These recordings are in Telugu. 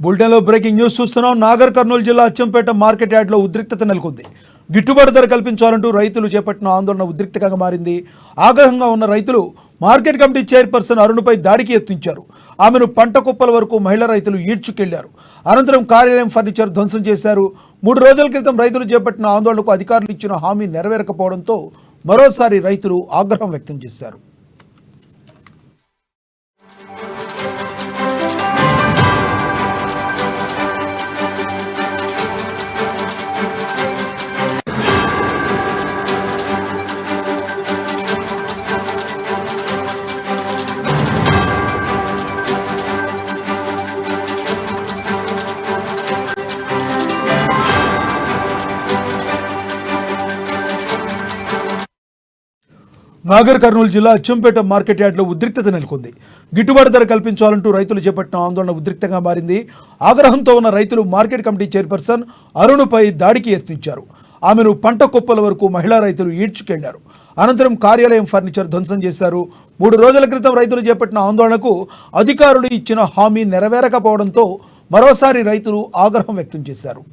బులెటిన్లో బ్రేకింగ్ న్యూస్ చూస్తున్నాం. నాగర్ కర్నూలు జిల్లా అచ్చంపేట మార్కెట్ యార్డ్లో ఉద్రిక్తత నెలకొంది. గిట్టుబాటు ధర కల్పించాలంటూ రైతులు చేపట్టిన ఆందోళన ఉద్రిక్తకంగా మారింది. ఆగ్రహంగా ఉన్న రైతులు మార్కెట్ కమిటీ చైర్పర్సన్ అరుణపై దాడికి యత్నించారు. ఆమెను పంట కుప్పల వరకు మహిళా రైతులు ఈడ్చుకెళ్లారు. అనంతరం కార్యాలయం ఫర్నిచర్ ధ్వంసం చేశారు. 3 రోజుల క్రితం రైతులు చేపట్టిన ఆందోళనకు అధికారులు ఇచ్చిన హామీ నెరవేరకపోవడంతో మరోసారి రైతులు ఆగ్రహం వ్యక్తం చేశారు. నాగర్ కర్నూలు జిల్లా అచ్చంపేట మార్కెట్ యార్డ్లో ఉద్రిక్తత నెలకొంది. గిట్టుబాటు ధర కల్పించాలంటూ రైతులు చేపట్టిన ఆందోళన ఉద్రిక్తంగా మారింది. ఆగ్రహంతో ఉన్న రైతులు మార్కెట్ కమిటీ చైర్పర్సన్ అరుణపై దాడికి యత్నించారు. ఆమెను పంట కుప్పల వరకు మహిళా రైతులు ఈడ్చుకెళ్లారు. అనంతరం కార్యాలయం ఫర్నిచర్ ధ్వంసం చేశారు. 3 రోజుల క్రితం రైతులు చేపట్టిన ఆందోళనకు అధికారులు ఇచ్చిన హామీ నెరవేరకపోవడంతో మరోసారి రైతులు ఆగ్రహం వ్యక్తం చేశారు.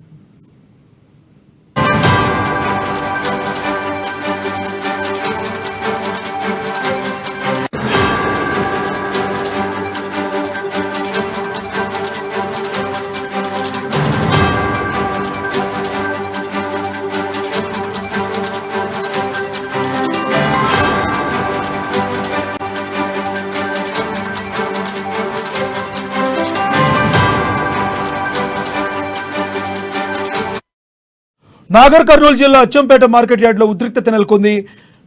నాగర్ కర్నూలు జిల్లా అచ్చంపేట మార్కెట్ యార్డ్లో ఉద్రిక్తత నెలకొంది.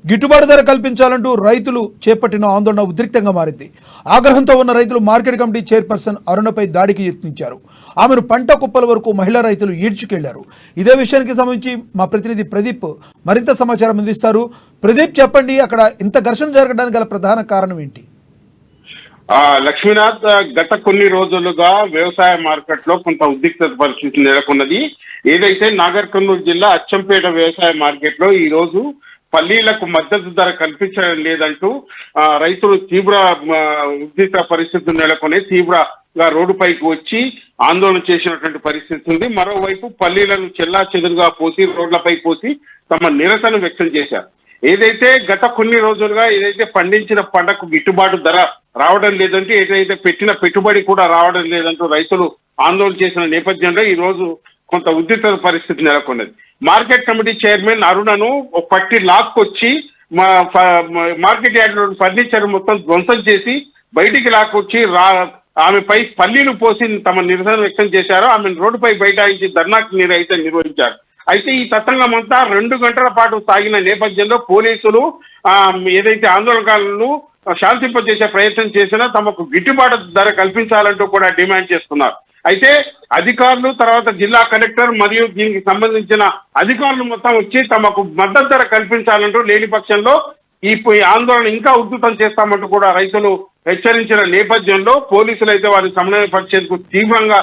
గిట్టుబాటు ధర కల్పించాలంటూ రైతులు చేపట్టిన ఆందోళన ఉద్రిక్తంగా మారింది. ఆగ్రహంతో ఉన్న రైతులు మార్కెట్ కమిటీ చైర్పర్సన్ అరుణపై దాడికి యత్నించారు. ఆమెను పంట కుప్పల వరకు మహిళా రైతులు ఈడ్చుకెళ్లారు. ఇదే విషయానికి సంబంధించి మా ప్రతినిధి ప్రదీప్ మరింత సమాచారం అందిస్తారు. ప్రదీప్, చెప్పండి, అక్కడ ఇంత ఘర్షణ జరగడానికి గల ప్రధాన కారణం ఏంటి? లక్ష్మీనాథ్, గత కొన్ని రోజులుగా వ్యవసాయ మార్కెట్ లో కొంత ఉద్రిక్తత పరిస్థితి నెలకొన్నది. ఏదైతే నాగర్ కర్నూలు జిల్లా అచ్చంపేట వ్యవసాయ మార్కెట్ లో ఈ రోజు పల్లీలకు మద్దతు ధర కల్పించడం లేదంటూ రైతులు తీవ్ర ఉద్రిక్త పరిస్థితులు నెలకొని తీవ్రంగా రోడ్డుపైకి వచ్చి ఆందోళన చేసినటువంటి పరిస్థితి ఉంది. మరోవైపు పల్లీలను చెల్లా చెదురుగా పోసి రోడ్లపై పోసి తమ నిరసన వ్యక్తం చేశారు. ఏదైతే గత కొన్ని రోజులుగా ఏదైతే పండించిన పంటకు గిట్టుబాటు ధర రావడం లేదంటే, ఏదైతే పెట్టిన పెట్టుబడి కూడా రావడం లేదంటూ రైతులు ఆందోళన చేసిన నేపథ్యంలో ఈ రోజు కొంత ఉద్రిక్త పరిస్థితి నెలకొన్నది. మార్కెట్ కమిటీ చైర్మన్ అరుణను పట్టి లాక్కొచ్చి మార్కెట్ యార్డ్ ఫర్నిచర్ మొత్తం ధ్వంసం చేసి బయటికి లాక్కొచ్చి ఆమెపై పల్లీలు పోసి తమ నిరసన వ్యక్తం చేశారు. ఆమెను రోడ్డుపై బైఠాయించి ధర్నాకి అయితే నిర్వహించారు. అయితే ఈ తతంగం అంతా 2 గంటల పాటు సాగిన నేపథ్యంలో పోలీసులు ఏదైతే ఆందోళనకారులను శాంతింపజేసే ప్రయత్నం చేసినా తమకు గిట్టుబాటు ధర కల్పించాలంటూ కూడా డిమాండ్ చేస్తున్నారు. అయితే అధికారులు, తర్వాత జిల్లా కలెక్టర్ మరియు దీనికి సంబంధించిన అధికారులు మొత్తం వచ్చి తమకు మద్దతు ధర కల్పించాలంటూ లేని పక్షంలో ఈ ఆందోళన ఇంకా ఉధృతం చేస్తామంటూ కూడా రైతులు హెచ్చరించిన నేపథ్యంలో పోలీసులు అయితే వారిని సమన్వయపరిచేందుకు తీవ్రంగా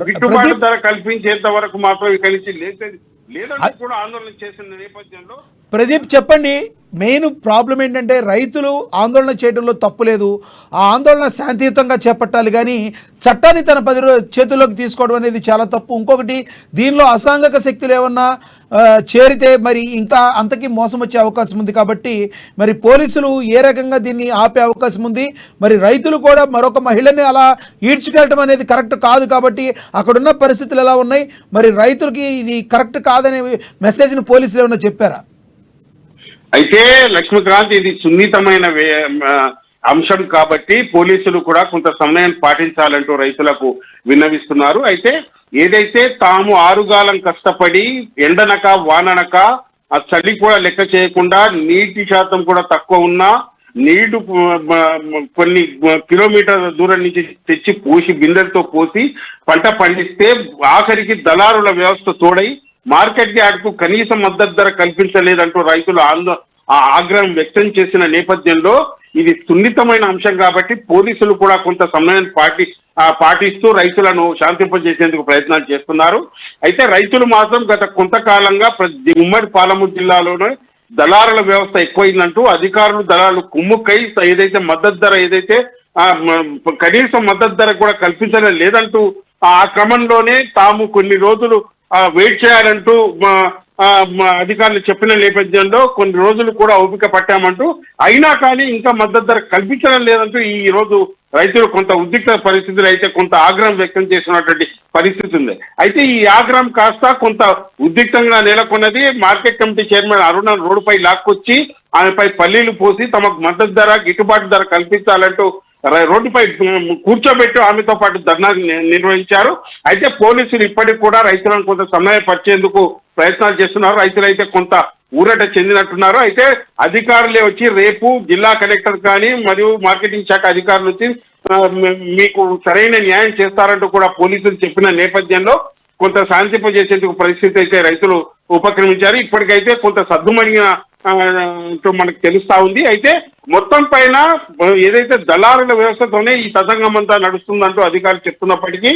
గిట్టుబాటు ధర కల్పించేంత వరకు మాత్రం ఇక్కడి నుంచి లేదంటూ కూడా ఆందోళన చేసిన నేపథ్యంలో ప్రదీప్, చెప్పండి, మెయిన్ ప్రాబ్లం ఏంటంటే రైతులు ఆందోళన చేయడంలో తప్పు లేదు. ఆ ఆందోళన శాంతియుతంగా చేపట్టాలి, కానీ చట్టాన్ని తన చేతుల్లోకి తీసుకోవడం అనేది చాలా తప్పు. ఇంకొకటి, దీనిలో అసాంఘిక శక్తులు ఏమన్నా చేరితే మరి ఇంకా అంతకీ మోసం వచ్చే అవకాశం ఉంది. కాబట్టి మరి పోలీసులు ఏ రకంగా దీన్ని ఆపే అవకాశం ఉంది? మరి రైతులు కూడా మరొక మహిళని అలా ఈడ్చుకెళ్ళటం అనేది కరెక్ట్ కాదు. కాబట్టి అక్కడున్న పరిస్థితులు ఎలా ఉన్నాయి? మరి రైతులకి ఇది కరెక్ట్ కాదనే మెసేజ్ని పోలీసులు ఏమన్నా చెప్పారా? అయితే లక్ష్మీకాంత్, ఇది సున్నితమైన అంశం కాబట్టి పోలీసులు కూడా కొంత సమయం పాటించాలంటూ రైతులకు విన్నవిస్తున్నారు. అయితే ఏదైతే తాము ఆరుగాలం కష్టపడి ఎండనక వాననక ఆ చలి కూడా లెక్క చేయకుండా నీటి శాతం కూడా తక్కువ ఉన్నా నీళ్లు కొన్ని కిలోమీటర్ల దూరం నుంచి తెచ్చి పోసి బిందెలతో పోసి పంట పండిస్తే ఆఖరికి దళారుల వ్యవస్థ తోడై మార్కెట్ యార్డ్కు కనీస మద్దతు ధర కల్పించలేదంటూ రైతులు ఆగ్రహం వ్యక్తం చేసిన నేపథ్యంలో ఇది సున్నితమైన అంశం కాబట్టి పోలీసులు కూడా కొంత సమయం పాటిస్తూ రైతులను శాంతింపజేసేందుకు ప్రయత్నాలు చేస్తున్నారు. అయితే రైతులు మాత్రం గత కొంతకాలంగా ఉమ్మడి పాలమూరు జిల్లాలోనే దళారుల వ్యవస్థ ఎక్కువైందంటూ అధికారులు దళాలు కుమ్ముక్కై ఏదైతే మద్దతు ధర ఏదైతే కనీసం మద్దతు ధర కూడా కల్పించడం లేదంటూ ఆ క్రమంలోనే తాము కొన్ని రోజులు వెయిట్ చేయాలంటూ అధికారులు చెప్పిన నేపథ్యంలో కొన్ని రోజులు కూడా ఓపిక పట్టామంటూ అయినా కానీ ఇంకా మద్దతు ధర కల్పించడం లేదంటూ ఈ రోజు రైతులు కొంత ఉద్రిక్త పరిస్థితులు అయితే కొంత ఆగ్రహం వ్యక్తం చేసినటువంటి పరిస్థితి ఉంది. అయితే ఈ ఆగ్రహం కాస్త కొంత ఉద్రిక్తంగా నెలకొన్నది. మార్కెట్ కమిటీ చైర్మన్ అరుణ రోడ్డుపై లాక్కొచ్చి ఆమెపై పల్లీలు పోసి తమకు మద్దతు ధర గిట్టుబాటు ధర కల్పించాలంటూ రోడ్డుపై కూర్చోబెట్టి ఆమెతో పాటు ధర్నా నిర్వహించారు. అయితే పోలీసులు ఇప్పటికి కూడా రైతులను కొంత సమయపరిచేందుకు ప్రయత్నాలు చేస్తున్నారు. రైతులైతే కొంత ఊరట చెందినట్టున్నారు. అయితే అధికారులే వచ్చి రేపు జిల్లా కలెక్టర్ కానీ మరియు మార్కెటింగ్ శాఖ అధికారులు వచ్చి మీకు సరైన న్యాయం చేస్తారంటూ కూడా పోలీసులు చెప్పిన నేపథ్యంలో కొంత శాంతింపజేసేందుకు పరిస్థితి అయితే రైతులు ఉపక్రమించారు. ఇప్పటికైతే కొంత సద్దుమణిగిన మనకు తెలుస్తా ఉంది. అయితే మొత్తం పైన ఏదైతే దళారుల వ్యవస్థతోనే ఈ తతంగం అంతా నడుస్తుందంటూ అధికారులు చెప్తున్నప్పటికీ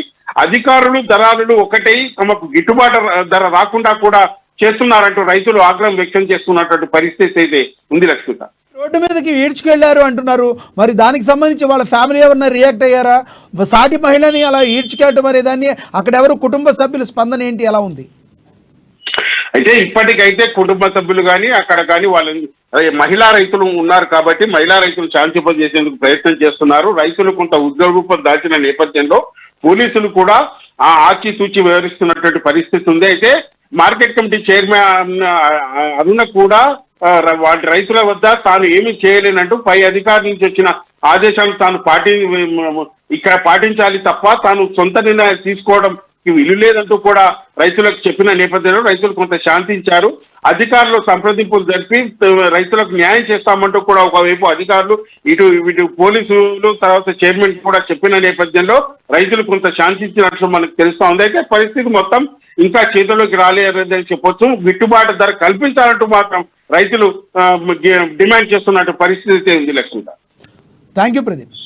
అధికారులు దళారులు ఒకటై తమకు గిట్టుబాటు ధర రాకుండా కూడా చేస్తున్నారంటూ రైతులు ఆగ్రహం వ్యక్తం చేస్తున్నటువంటి పరిస్థితి అయితే ఉంది. లక్ష్మిత, రోడ్డు మీదకి ఈడ్చుకెళ్లారు అంటున్నారు, మరి దానికి సంబంధించి వాళ్ళ ఫ్యామిలీ ఎవరన్నా రియాక్ట్ అయ్యారా? సాటి మహిళని అలా ఈడ్చుకెళ్ళటం అనే దాన్ని అక్కడ ఎవరు కుటుంబ సభ్యుల స్పందన ఏంటి, ఎలా ఉంది? అయితే ఇప్పటికైతే కుటుంబ సభ్యులు కానీ అక్కడ కానీ వాళ్ళ మహిళా రైతులు ఉన్నారు కాబట్టి మహిళా రైతులు శాంతింప చేసేందుకు ప్రయత్నం చేస్తున్నారు. రైతులు కొంత ఉద్యోగరూపం దాల్చిన నేపథ్యంలో పోలీసులు కూడా ఆచితూచి వ్యవహరిస్తున్నటువంటి పరిస్థితి ఉంది. అయితే మార్కెట్ కమిటీ చైర్మన్ అరుణ కూడా వాటి రైతుల వద్ద తాను ఏమీ చేయలేనంటూ పై అధికారి నుంచి వచ్చిన ఆదేశాలు తాను ఇక్కడ పాటించాలి తప్ప తాను సొంత నిర్ణయాలు తీసుకోవడం వీలు లేదంటూ కూడా రైతులకు చెప్పిన నేపథ్యంలో రైతులు కొంత శాంతించారు. అధికారులు సంప్రదింపులు జరిపి రైతులకు న్యాయం చేస్తామంటూ కూడా ఒకవైపు అధికారులు ఇటు పోలీసులు తర్వాత చైర్మన్ కూడా చెప్పిన నేపథ్యంలో రైతులు కొంత శాంతించినట్లు మనకు తెలుస్తా ఉంది. అయితే పరిస్థితి మొత్తం ఇంకా చేతుల్లోకి రాలేదని చెప్పొచ్చు. గిట్టుబాటు ధర కల్పించాలంటూ మాత్రం రైతులు డిమాండ్ చేస్తున్నట్టు పరిస్థితి ఉంది. లక్ష్మిత, థ్యాంక్ యూ ప్రదీప్.